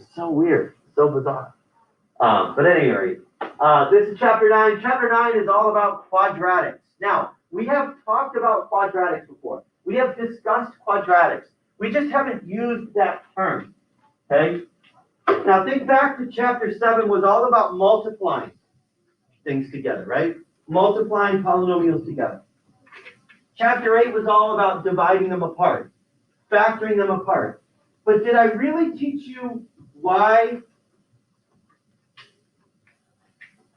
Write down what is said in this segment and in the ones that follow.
It's so weird, so bizarre. But at any rate, this is chapter 9. Chapter 9 is all about quadratics. Now, we have talked about quadratics before. We have discussed quadratics. We just haven't used that term, okay? Now, think back to chapter 7 was all about multiplying things together, right? Multiplying polynomials together. Chapter 8 was all about dividing them apart, factoring them apart. But did I really teach you why?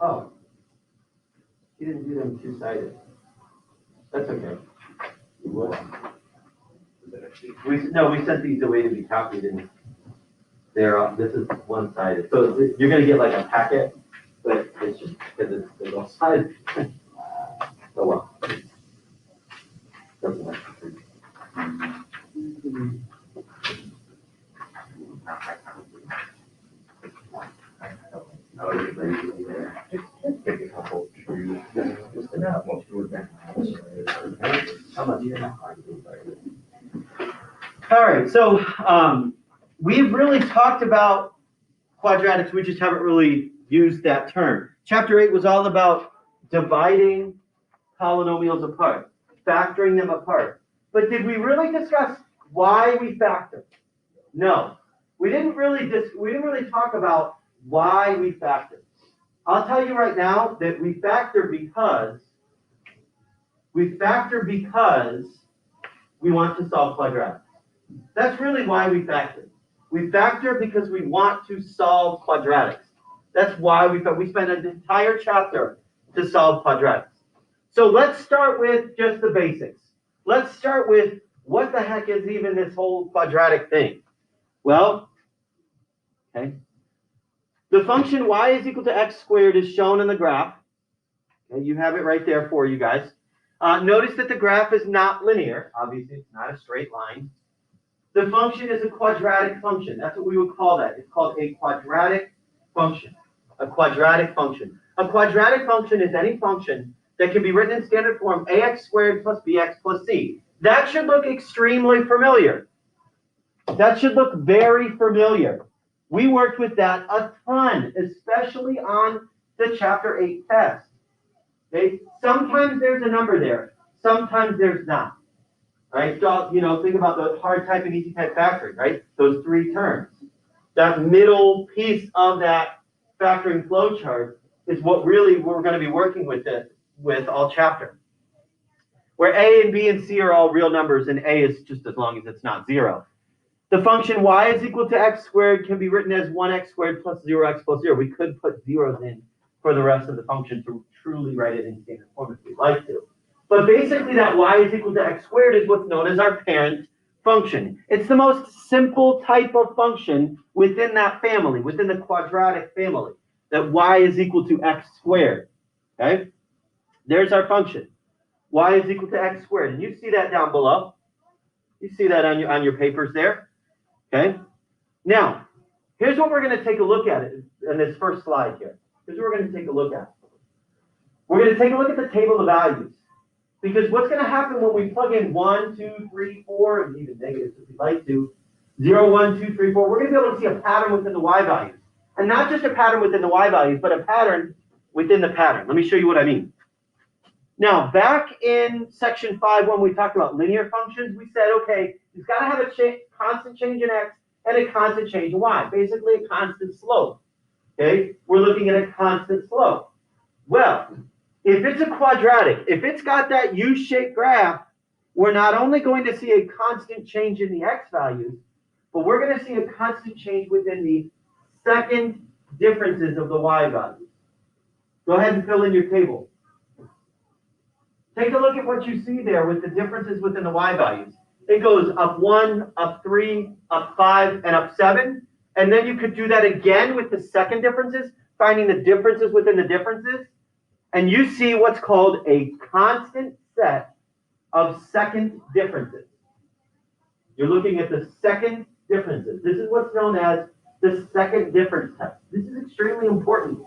Oh, you didn't do them two-sided. That's okay. You would. We sent these away to be copied, and this is one-sided. So you're going to get like a packet, but it's just because it's single-sided. Oh well. Doesn't matter. Take a couple trees, just enough. All right, so we've really talked about quadratics, we just haven't really used that term. Chapter 8 was all about dividing polynomials apart, factoring them apart. But did we really discuss why we factor? No, we didn't really talk about why we factor. I'll tell you right now that we factor because we want to solve quadratics. That's really why we factor. We factor because we want to solve quadratics. That's why we spent an entire chapter to solve quadratics. So let's start with just the basics. Let's start with what the heck is even this whole quadratic thing? Well, okay. The function y is equal to x squared is shown in the graph. Okay, you have it right there for you guys. Notice that the graph is not linear. Obviously, it's not a straight line. The function is a quadratic function. That's what we would call that. It's called a quadratic function. A quadratic function. A quadratic function is any function that can be written in standard form ax squared plus bx plus c. That should look extremely familiar. That should look very familiar. We worked with that a ton, especially on the chapter 8 test. Okay? Sometimes there's a number there. Sometimes there's not. Right? So, think about the hard type and easy type factoring, right? Those three terms. That middle piece of that factoring flow chart is what really we're going to be working with all chapter. Where a and b and c are all real numbers, and a is just as long as it's not 0. The function y is equal to x squared can be written as 1x squared plus 0x plus 0. We could put zeros in for the rest of the function to truly write it in standard form if we'd like to. But basically that y is equal to x squared is what's known as our parent function. It's the most simple type of function within that family, within the quadratic family, that y is equal to x squared. Okay? There's our function. Y is equal to x squared. And you see that down below. You see that on your papers there. Okay? Now, here's what we're going to take a look at in this first slide here. Here's what we're going to take a look at. We're going to take a look at the table of values. Because what's going to happen when we plug in 1, 2, 3, 4, and even negatives if we'd like to, 0, 1, 2, 3, 4, we're going to be able to see a pattern within the y values. And not just a pattern within the y values, but a pattern within the pattern. Let me show you what I mean. Now, back in section 5, when we talked about linear functions, we said, okay, you've got to have a constant change in x and a constant change in y, basically a constant slope. Okay, we're looking at a constant slope. Well, if it's a quadratic, if it's got that U-shaped graph, we're not only going to see a constant change in the x values, but we're going to see a constant change within the second differences of the y values. Go ahead and fill in your table. Take a look at what you see there with the differences within the y values. It goes up 1, up 3, up 5, and up 7. And then you could do that again with the second differences, finding the differences within the differences. And you see what's called a constant set of second differences. You're looking at the second differences. This is what's known as the second difference test. This is extremely important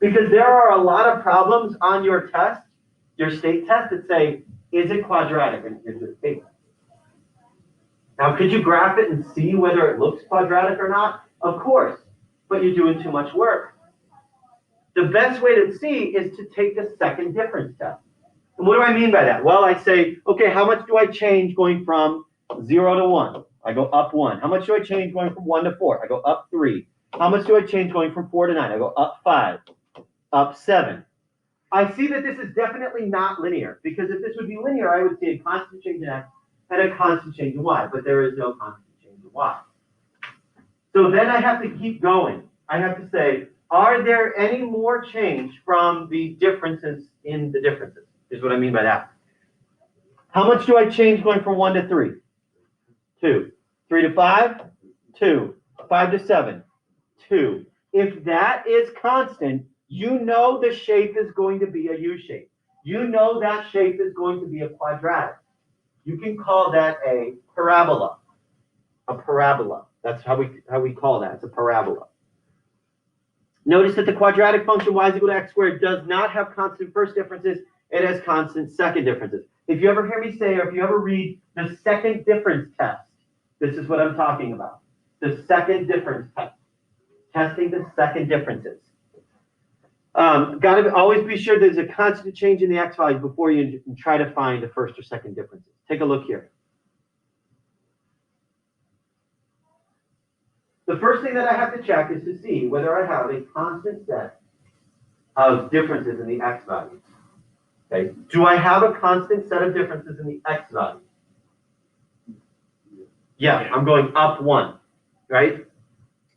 because there are a lot of problems on your test, your state test, that say, is it quadratic? And here's the table. Now, could you graph it and see whether it looks quadratic or not? Of course, but you're doing too much work. The best way to see is to take the second difference test. And what do I mean by that? Well, I say, okay, how much do I change going from 0 to 1? I go up 1. How much do I change going from 1 to 4? I go up 3. How much do I change going from 4 to 9? I go up 5, up 7. I see that this is definitely not linear, because if this would be linear, I would see a constant change in x and a constant change in y, but there is no constant change in y. So then I have to keep going. I have to say, are there any more change from the differences in the differences, is what I mean by that. How much do I change going from 1 to 3? 2. 3 to 5? 2. 5 to 7? 2. If that is constant, you know the shape is going to be a U shape. You know that shape is going to be a quadratic. You can call that a parabola. A parabola. That's how we call that. It's a parabola. Notice that the quadratic function y is equal to x squared does not have constant first differences. It has constant second differences. If you ever hear me say, or if you ever read the second difference test, this is what I'm talking about. The second difference test. Testing the second differences. Got to always be sure there's a constant change in the x values before you try to find the first or second differences. Take a look here. The first thing that I have to check is to see whether I have a constant set of differences in the x values. Okay. Do I have a constant set of differences in the x values? Yeah, I'm going up 1, right?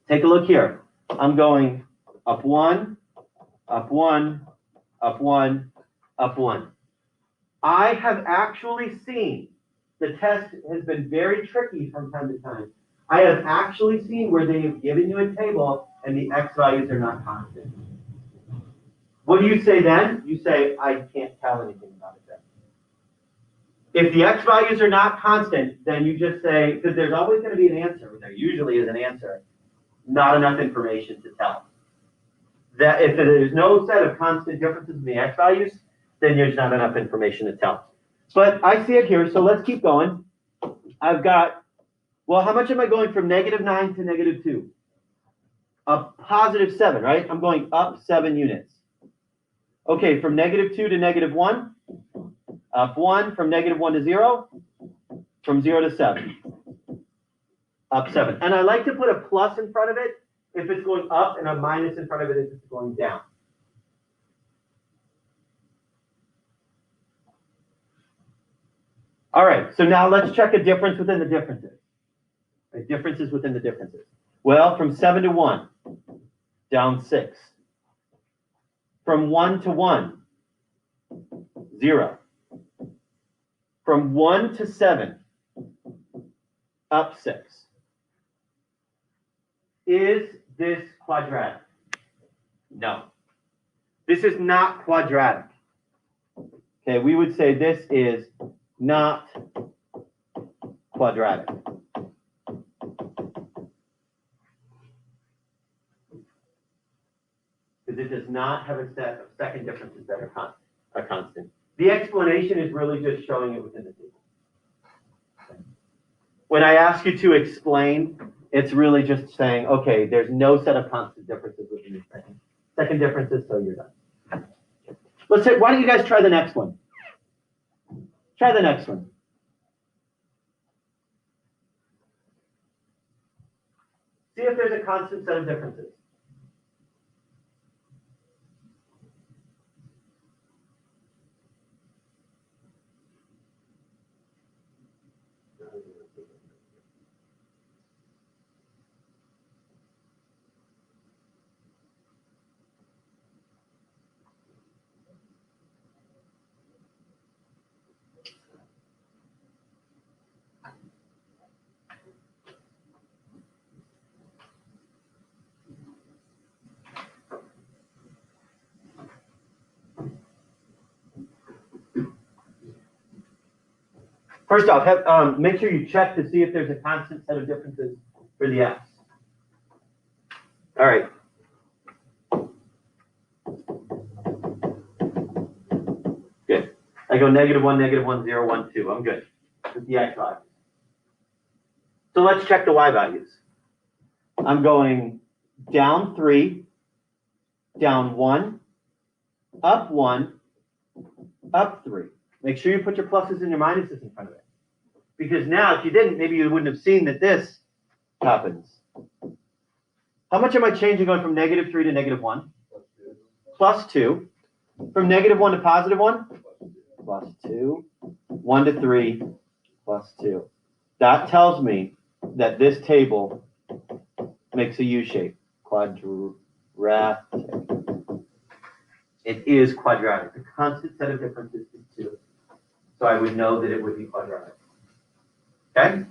Take a look here. I'm going up 1, up 1, up 1, up 1. I have actually seen, the test has been very tricky from time to time. I have actually seen where they have given you a table and the x values are not constant. What do you say then? You say, I can't tell anything about it then. If the x values are not constant, then you just say, because there's always going to be an answer, there usually is an answer, not enough information to tell. That if there's no set of constant differences in the x values, then there's not enough information to tell. But I see it here, so let's keep going. I've got, well, how much am I going from -9 to -2? A positive 7, right? I'm going up 7 units. Okay, from -2 to -1, up 1, from -1 to 0, from 0 to 7, up 7. And I like to put a plus in front of it if it's going up and a minus in front of it if it's going down. All right, so now let's check a difference within the differences. Right, differences within the differences. Well, from 7 to 1, down 6. From 1 to 1, 0. From 1 to 7, up 6. Is this quadratic? No. This is not quadratic. Okay, we would say this is not quadratic. Because it does not have a set of second differences that are constant. The explanation is really just showing it within the table. When I ask you to explain, it's really just saying, okay, there's no set of constant differences within the second differences, so you're done. Let's say, why don't you guys try the next one? Try the next one. See if there's a constant set of differences. First off, make sure you check to see if there's a constant set of differences for the x. All right. Good. I go -1, -1, 0, 1, 2. I'm good with the x values. So let's check the y values. I'm going down 3, down 1, up 1, up 3. Make sure you put your pluses and your minuses in front of it. Because now, if you didn't, maybe you wouldn't have seen that this happens. How much am I changing going from -3 to -1? +2. From -1 to +1? +2. 1 to 3, +2. That tells me that this table makes a U shape. Quadratic. It is quadratic. The constant set of differences is 2. So I would know that it would be quadratic. Okay?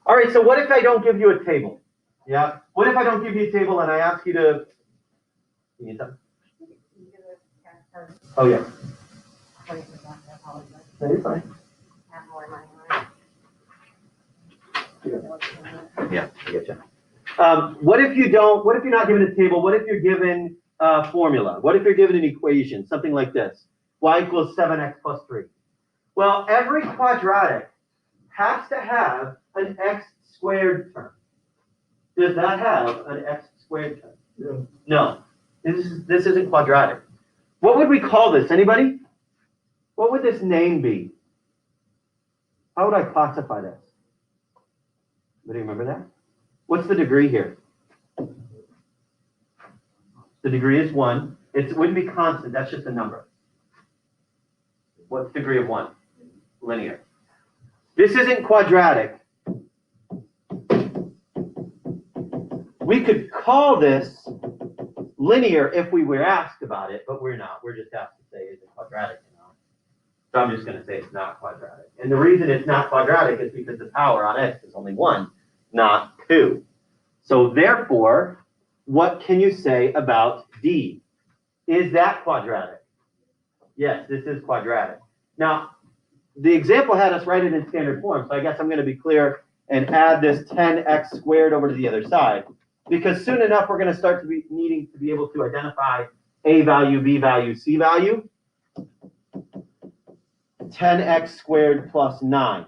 All right, so what if I don't give you a table? Yeah? What if I don't give you a table and I ask you to... You need something? Oh, yeah. That is fine. Yeah, I get you. What if you're not given a table? What if you're given a formula? What if you're given an equation, something like this? Y equals 7x plus 3. Well, every quadratic has to have an x squared term. Does that have an x squared term? Yeah. No. This isn't quadratic. What would we call this? Anybody? What would this name be? How would I classify this? Anybody remember that? What's the degree here? The degree is 1. It wouldn't be constant. That's just a number. What's the degree of 1? Linear. This isn't quadratic. We could call this linear if we were asked about it, but we're not. We're just asked to say, is it quadratic or not? So I'm just going to say it's not quadratic. And the reason it's not quadratic is because the power on x is only 1, not 2. So therefore, what can you say about D? Is that quadratic? Yes, this is quadratic. Now, the example had us write it in standard form, so I guess I'm going to be clear and add this 10x squared over to the other side. Because soon enough, we're going to start to be needing to be able to identify A value, B value, C value. 10x squared plus 9.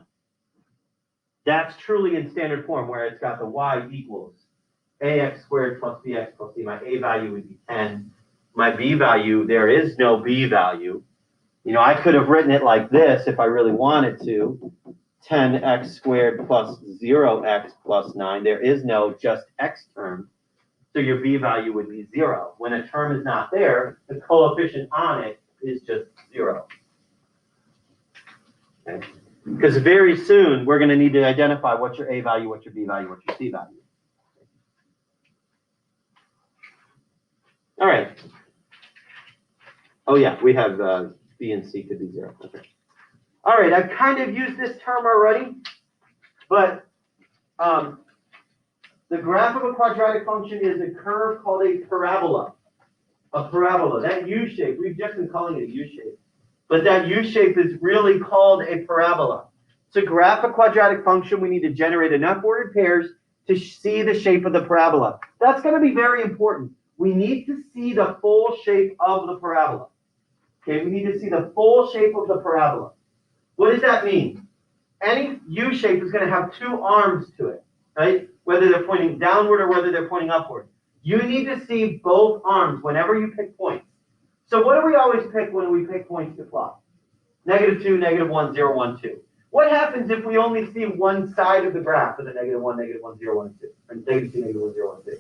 That's truly in standard form where it's got the y equals ax squared plus bx plus c. My A value would be 10. My B value, there is no B value. You know, I could have written it like this if I really wanted to. 10x squared plus 0x plus 9. There is no just x term. So your B value would be 0. When a term is not there, the coefficient on it is just 0. Okay? Because very soon, we're going to need to identify what's your A value, what's your B value, what's your C value. All right. Oh, yeah, we have B and C could be 0. Okay. All right, I've kind of used this term already, but the graph of a quadratic function is a curve called a parabola. A parabola, that U shape, we've just been calling it a U shape, but that U shape is really called a parabola. To graph a quadratic function, we need to generate enough ordered pairs to see the shape of the parabola. That's going to be very important. We need to see the full shape of the parabola. Okay, we need to see the full shape of the parabola. What does that mean? Any U shape is going to have 2 arms to it, right? Whether they're pointing downward or whether they're pointing upward. You need to see both arms whenever you pick points. So what do we always pick when we pick points to plot? -2, -1, 0, 1, 2. What happens if we only see one side of the graph of the -1, -1, 0, 1, 2, or -2, -1, 0, 1, 2?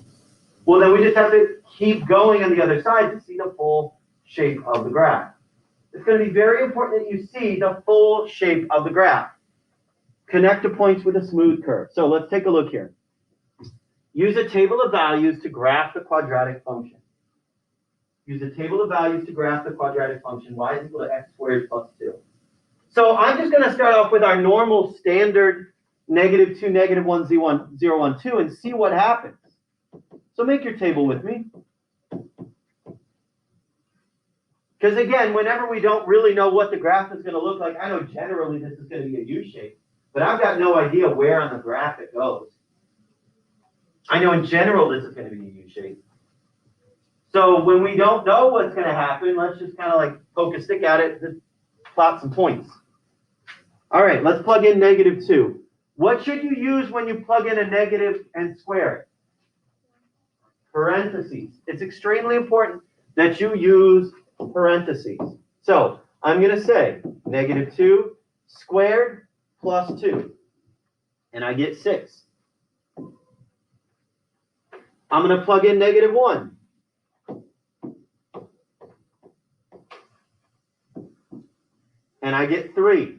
Well, then we just have to keep going on the other side to see the full shape of the graph. It's going to be very important that you see the full shape of the graph. Connect the points with a smooth curve. So let's take a look here. Use a table of values to graph the quadratic function. Use a table of values to graph the quadratic function. Y is equal to x squared plus 2. So I'm just going to start off with our normal standard -2, -1, 0, 1, 2 and see what happens. So make your table with me. Because again, whenever we don't really know what the graph is going to look like, I know generally this is going to be a U shape, but I've got no idea where on the graph it goes. I know in general this is going to be a U shape. So when we don't know what's going to happen, let's just kind of like poke a stick at it and plot some points. All right, let's plug in -2. What should you use when you plug in a negative and square it? Parentheses. It's extremely important that you use parentheses. So I'm going to say negative 2 squared plus 2, and I get 6. I'm going to plug in negative 1. And I get 3.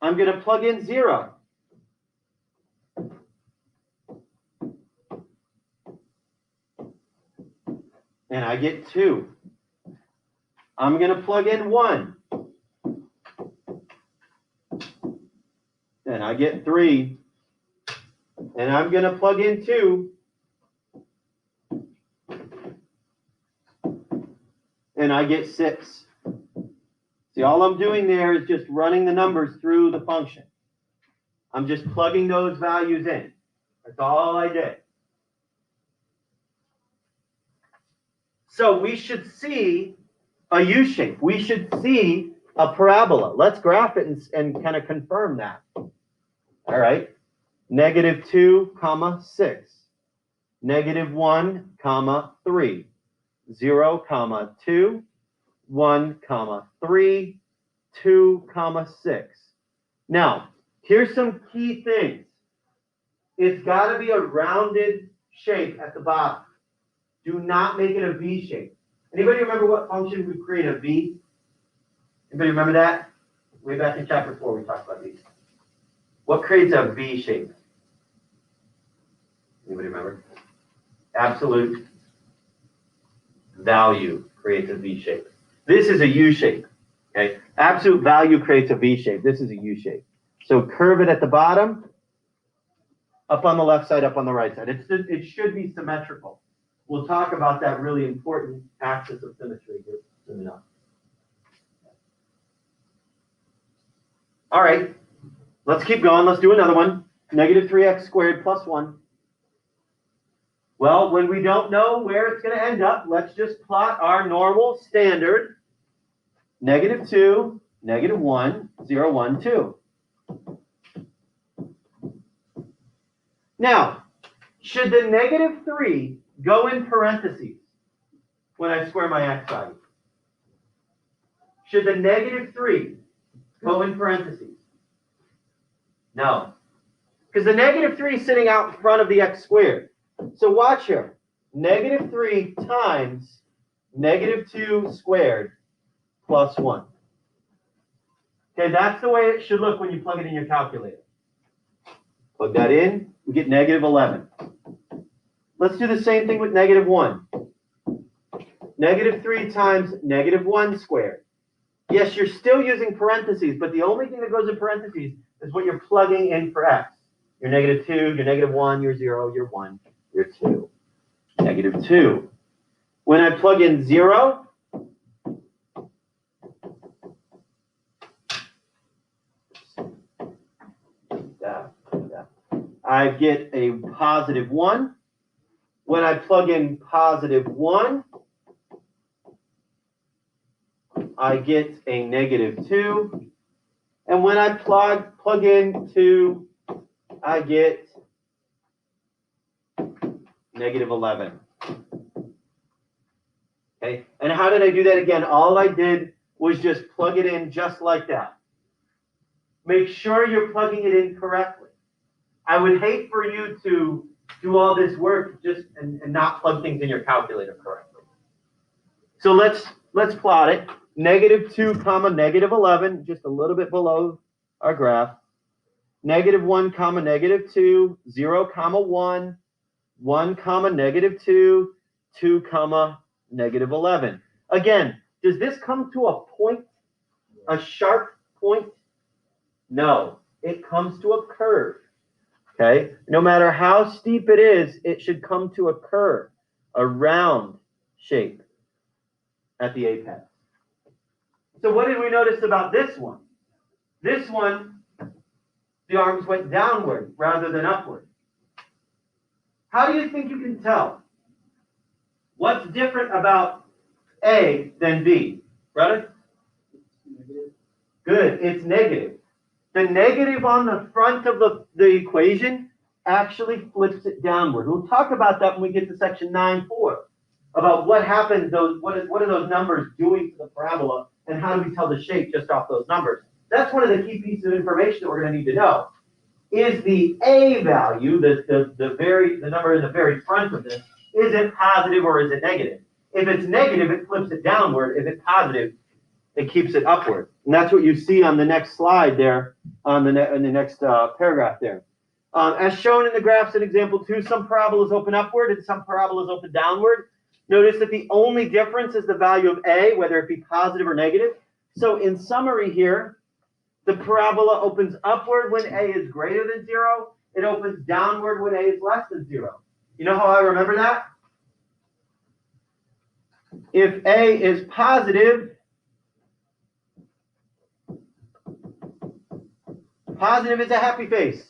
I'm going to plug in 0. And I get 2. I'm going to plug in 1. And I get 3. And I'm going to plug in 2. And I get 6. See, all I'm doing there is just running the numbers through the function. I'm just plugging those values in. That's all I did. So we should see a U-shape. We should see a parabola. Let's graph it and kind of confirm that. All right. Negative 2, comma 6. Negative 1, comma 3. 0, comma 2. 1, comma 3. 2, comma 6. Now, here's some key things. It's got to be a rounded shape at the bottom. Do not make it a V shape. Anybody remember what function would create a V? Anybody remember that? Way back in chapter 4 we talked about these. What creates a V shape? Anybody remember? Absolute value creates a V shape. This is a U shape. Okay? Absolute value creates a V shape. This is a U shape. So curve it at the bottom, up on the left side, up on the right side. It should be symmetrical. We'll talk about that really important axis of symmetry here soon enough. All right, let's keep going. Let's do another one. Negative 3x squared plus 1. Well, when we don't know where it's going to end up, let's just plot our normal standard. Negative 2, negative 1, 0, 1, 2. Now, should the negative 3 go in parentheses when I square my x value? Should the negative 3 go in parentheses? No. Because the negative 3 is sitting out in front of the x squared. So watch here. Negative 3 times negative 2 squared plus 1. Okay, that's the way it should look when you plug it in your calculator. Plug that in, we get negative 11. Let's do the same thing with negative 1. Negative 3 times negative 1 squared. Yes, you're still using parentheses, but the only thing that goes in parentheses is what you're plugging in for x. Your negative 2, your negative 1, your 0, your 1, your 2. Negative 2. When I plug in 0, I get a positive 1. When I plug in positive 1, I get a negative 2. And when I plug in 2, I get negative 11. Okay, and how did I do that again? All I did was just plug it in just like that. Make sure you're plugging it in correctly. I would hate for you to do all this work just and not plug things in your calculator correctly. So let's plot it. Negative 2, comma, negative 11, just a little bit below our graph. Negative 1, comma, negative 2, 0, comma, 1, 1, comma, negative 2, 2, comma, negative 11. Again, does this come to a point, a sharp point? No, it comes to a curve. Okay, no matter how steep it is, it should come to a curve, a round shape at the apex. So what did we notice about this one? This one, the arms went downward rather than upward. How do you think you can tell? What's different about A than B? Brother? Good, it's negative. The negative on the front of the equation actually flips it downward. We'll talk about that when we get to section 9.4, about what happens, what are those numbers doing to the parabola, and how do we tell the shape just off those numbers. That's one of the key pieces of information that we're going to need to know. Is the A value, the number in the very front of this, is it positive or is it negative? If it's negative, it flips it downward. If it's positive, it keeps it upward. And that's what you see on the next slide there, in the next paragraph there. As shown in the graphs in example 2, some parabolas open upward and some parabolas open downward. Notice that the only difference is the value of A, whether it be positive or negative. So in summary here, the parabola opens upward when A is greater than 0. It opens downward when A is less than 0. You know how I remember that? If A is positive, positive is a happy face.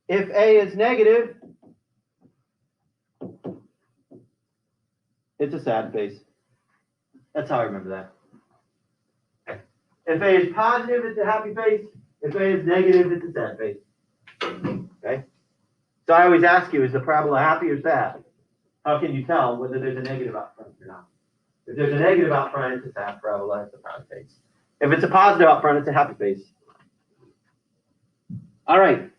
If A is negative, it's a sad face. That's how I remember that. If A is positive, it's a happy face. If A is negative, it's a sad face. Okay? So I always ask you, is the parabola happy or sad? How can you tell whether there's a negative out front or not? If there's a negative out front, it's a sad parabola, it's a frown face. If it's a positive out front, it's a happy face. All right.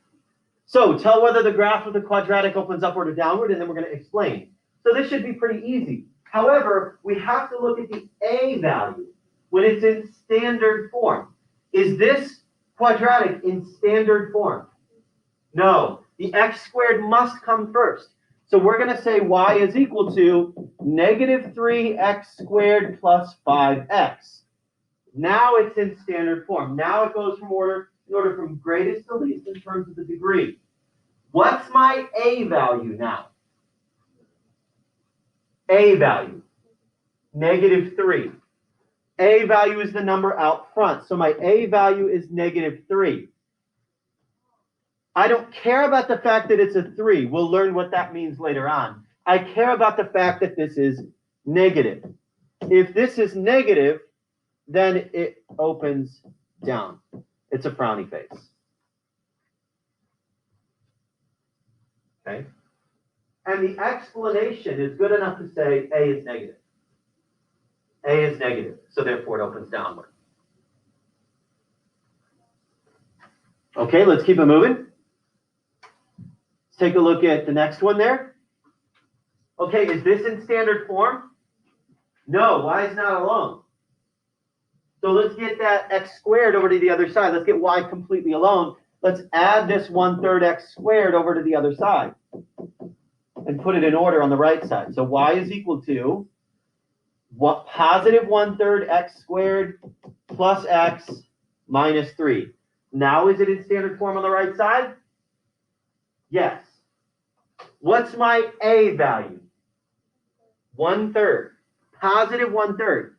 So tell whether the graph of the quadratic opens upward or downward, and then we're going to explain. So this should be pretty easy. However, we have to look at the A value when it's in standard form. Is this quadratic in standard form? No. The x squared must come first. So we're going to say y is equal to negative 3x squared plus 5x. Now it's in standard form. Now it goes in order from greatest to least in terms of the degree. What's my A value now? A value, negative 3. A value is the number out front. So my A value is negative 3. I don't care about the fact that it's a 3. We'll learn what that means later on. I care about the fact that this is negative. If this is negative, then it opens down. It's a frowny face. Okay? And the explanation is good enough to say A is negative. A is negative, so therefore it opens downward. Okay, let's keep it moving. Let's take a look at the next one there. Okay, is this in standard form? No, y is not alone. So let's get that x squared over to the other side. Let's get y completely alone. Let's add this 1/3 x squared over to the other side and put it in order on the right side. So y is equal to what, positive 1/3 x squared plus x minus 3. Now is it in standard form on the right side? Yes. What's my A value? 1/3. Positive 1/3.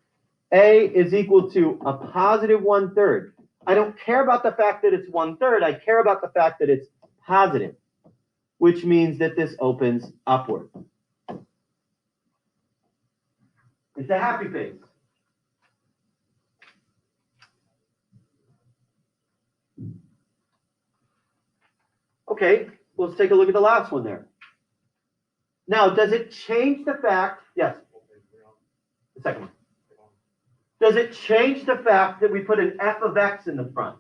A is equal to a positive 1/3. I don't care about the fact that it's 1/3. I care about the fact that it's positive, which means that this opens upward. It's a happy face. Okay, let's take a look at the last one there. Now, does it change the fact? Yes. The second one. Does it change the fact that we put an f of x in the front?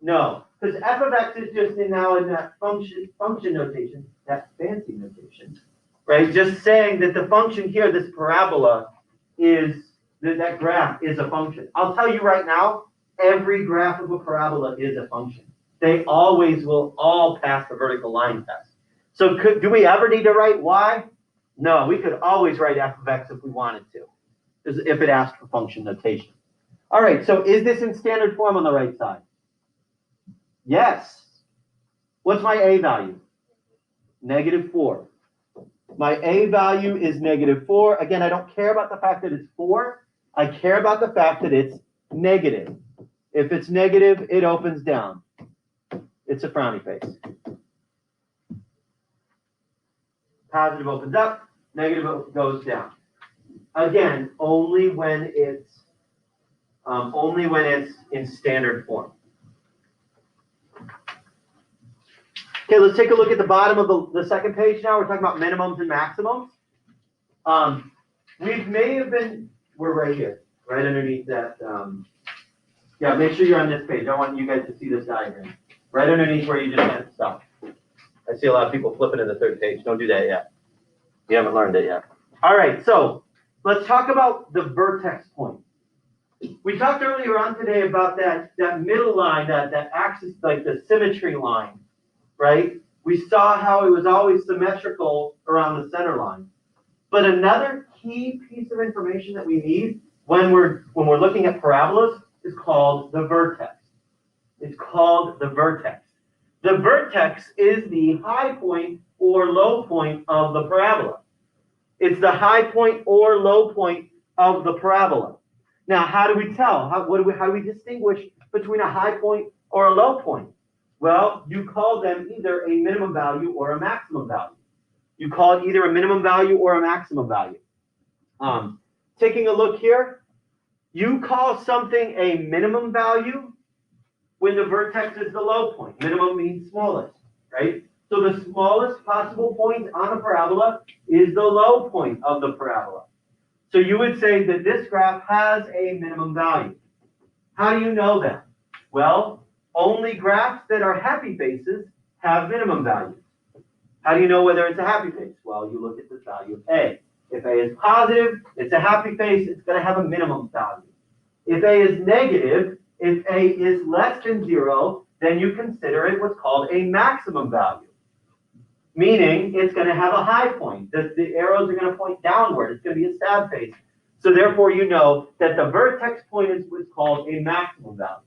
No, because f of x is just now in that function notation, that fancy notation, right? Just saying that the function here, this parabola, is that graph is a function. I'll tell you right now, every graph of a parabola is a function. They always will all pass the vertical line test. So do we ever need to write y? No, we could always write f of x if we wanted to, if it asked for function notation. All right, so is this in standard form on the right side? Yes. What's my A value? Negative 4. My A value is negative 4. Again, I don't care about the fact that it's 4. I care about the fact that it's negative. If it's negative, it opens down. It's a frowny face. Positive opens up, negative goes down. Again, only when it's only when it's in standard form. Okay, let's take a look at the bottom of the second page now. We're talking about minimums and maximums. We're right here, right underneath that. Yeah, make sure you're on this page. I want you guys to see this diagram. Right underneath where you just had stuff. I see a lot of people flipping to the third page. Don't do that yet. You haven't learned it yet. All right, so let's talk about the vertex point. We talked earlier on today about that middle line, that axis, like the symmetry line, right? We saw how it was always symmetrical around the center line. But another key piece of information that we need when we're looking at parabolas is called the vertex. It's called the vertex. The vertex is the high point or low point of the parabola. It's the high point or low point of the parabola. Now, how do we tell? How do we distinguish between a high point or a low point? Well, you call them either a minimum value or a maximum value. You call it either a minimum value or a maximum value. Taking a look here, you call something a minimum value when the vertex is the low point. Minimum means smallest, right? So the smallest possible point on a parabola is the low point of the parabola. So you would say that this graph has a minimum value. How do you know that? Well, only graphs that are happy faces have minimum values. How do you know whether it's a happy face? Well, you look at the value of A. If A is positive, it's a happy face, it's going to have a minimum value. If A is negative, if A is less than 0, then you consider it what's called a maximum value. Meaning it's going to have a high point. The arrows are going to point downward. It's going to be a sad face. So therefore, you know that the vertex point is what's called a maximum value.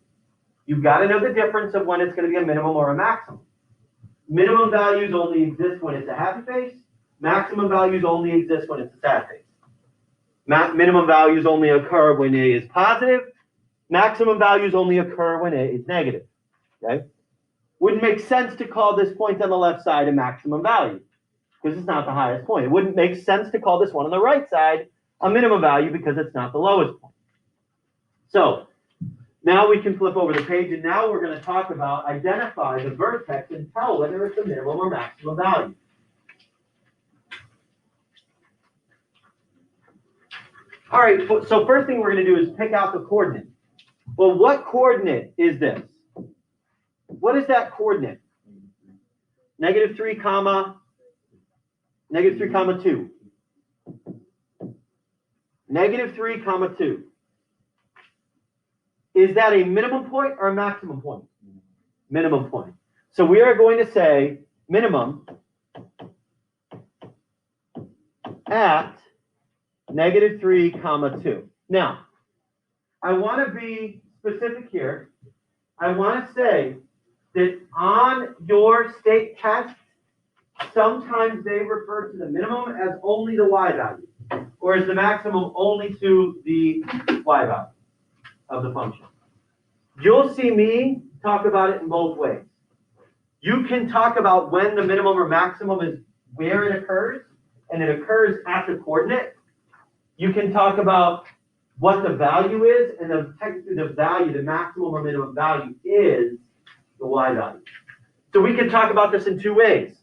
You've got to know the difference of when it's going to be a minimum or a maximum. Minimum values only exist when it's a happy face. Maximum values only exist when it's a sad face. Minimum values only occur when A is positive. Maximum values only occur when A is negative. Okay? Wouldn't make sense to call this point on the left side a maximum value because it's not the highest point. It wouldn't make sense to call this one on the right side a minimum value because it's not the lowest point. So now we can flip over the page, and now we're going to talk about identify the vertex and tell whether it's a minimum or maximum value. All right, so first thing we're going to do is pick out the coordinate. Well, what coordinate is this? What is that coordinate? -3 comma, -3 comma 2. -3 comma 2. Is that a minimum point or a maximum point? Minimum point. So we are going to say minimum at -3 comma 2. Now, I want to be specific here. I want to say that on your state test, sometimes they refer to the minimum as only the y value, or as the maximum only to the y value of the function. You'll see me talk about it in both ways. You can talk about when the minimum or maximum is where it occurs, and it occurs at the coordinate. You can talk about what the value is, and technically the value, the maximum or minimum value is the y value. So we can talk about this in two ways.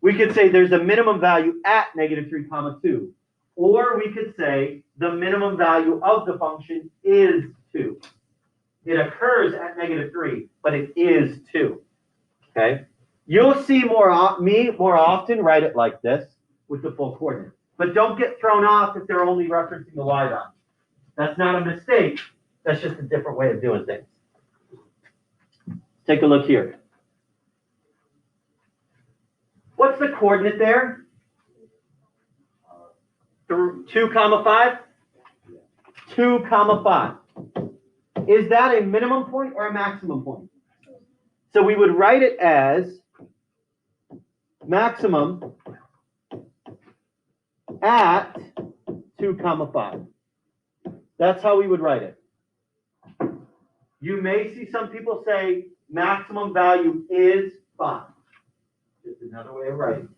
We could say there's a minimum value at -3 comma 2, or we could say the minimum value of the function is 2. It occurs at -3, but it is 2. Okay? You'll see me more often write it like this with the full coordinate. But don't get thrown off if they're only referencing the y value. That's not a mistake. That's just a different way of doing things. Take a look here. What's the coordinate there? 2 comma 5? 2 comma 5. Is that a minimum point or a maximum point? So we would write it as maximum at 2 comma 5. That's how we would write it. You may see some people say maximum value is 5. Just another way of writing.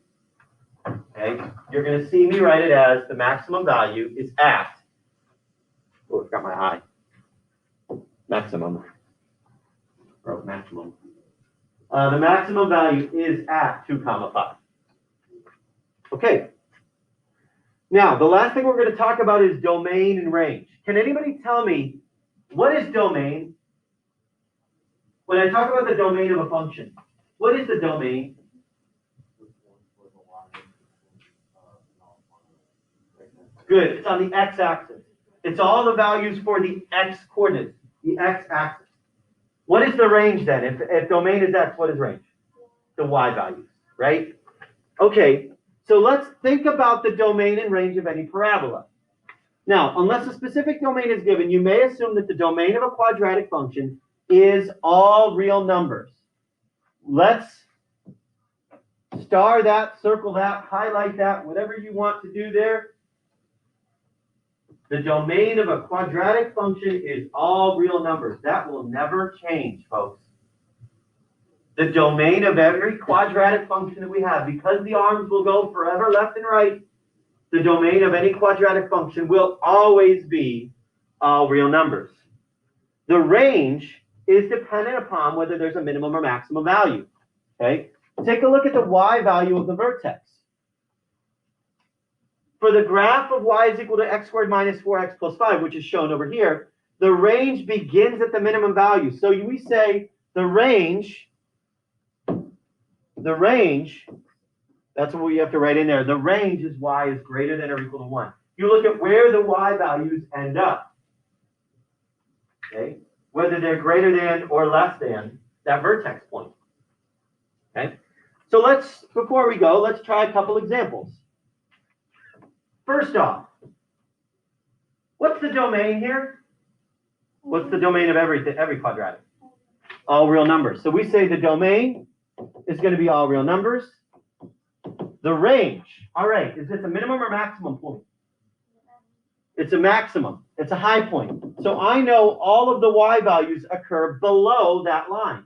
Okay? You're going to see me write it as the maximum value is at. Oh, I got my eye. maximum. The maximum value is at 2, 5. Okay. Now, the last thing we're going to talk about is domain and range. Can anybody tell me what is domain? When I talk about the domain of a function, what is the domain? Good. It's on the x-axis. It's all the values for the x-coordinates, the x-axis. What is the range then? If domain is x, what is range? The y values, right? Okay, so let's think about the domain and range of any parabola. Now, unless a specific domain is given, you may assume that the domain of a quadratic function is all real numbers. Let's star that, circle that, highlight that, whatever you want to do there. The domain of a quadratic function is all real numbers. That will never change, folks. The domain of every quadratic function that we have, because the arms will go forever left and right, the domain of any quadratic function will always be all real numbers. The range is dependent upon whether there's a minimum or maximum value. Okay? Take a look at the y value of the vertex. For the graph of y is equal to x squared minus 4x plus 5, which is shown over here, the range begins at the minimum value. So we say the range, that's what we have to write in there. The range is y is greater than or equal to 1. You look at where the y values end up. Okay? Whether they're greater than or less than that vertex point. Okay? So before we go, let's try a couple examples. First off, what's the domain here? What's the domain of every quadratic? All real numbers. So we say the domain is going to be all real numbers. The range, all right, is this a minimum or maximum point? It's a maximum. It's a high point. So I know all of the y values occur below that line.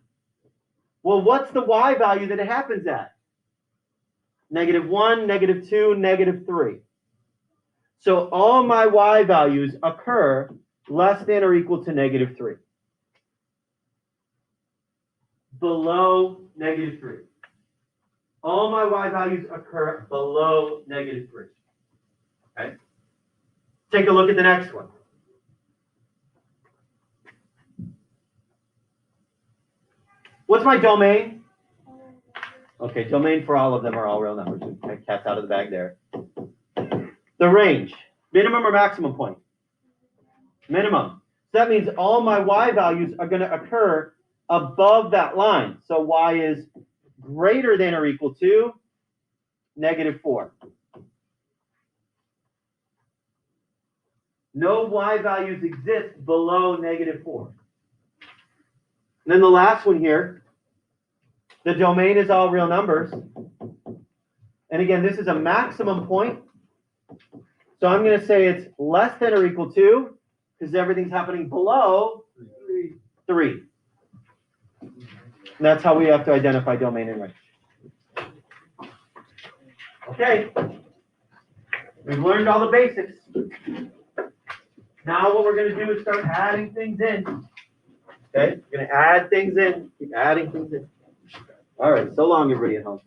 Well, what's the y value that it happens at? -1, -2, -3. So all my y values occur less than or equal to -3. Below -3. All my y values occur below -3. Okay? Take a look at the next one. What's my domain? Okay, domain for all of them are all real numbers. Cat's out of the bag there. The range, minimum or maximum point? Minimum. So that means all my y values are going to occur above that line. So y is greater than or equal to -4. No y values exist below -4. And then the last one here, the domain is all real numbers. And again, this is a maximum point. So I'm going to say it's less than or equal to, because everything's happening below 3. And that's how we have to identify domain and range. Okay. We've learned all the basics. Now what we're going to do is start adding things in. Okay? We're going to add things in. Keep adding things in. All right. So long, everybody at home.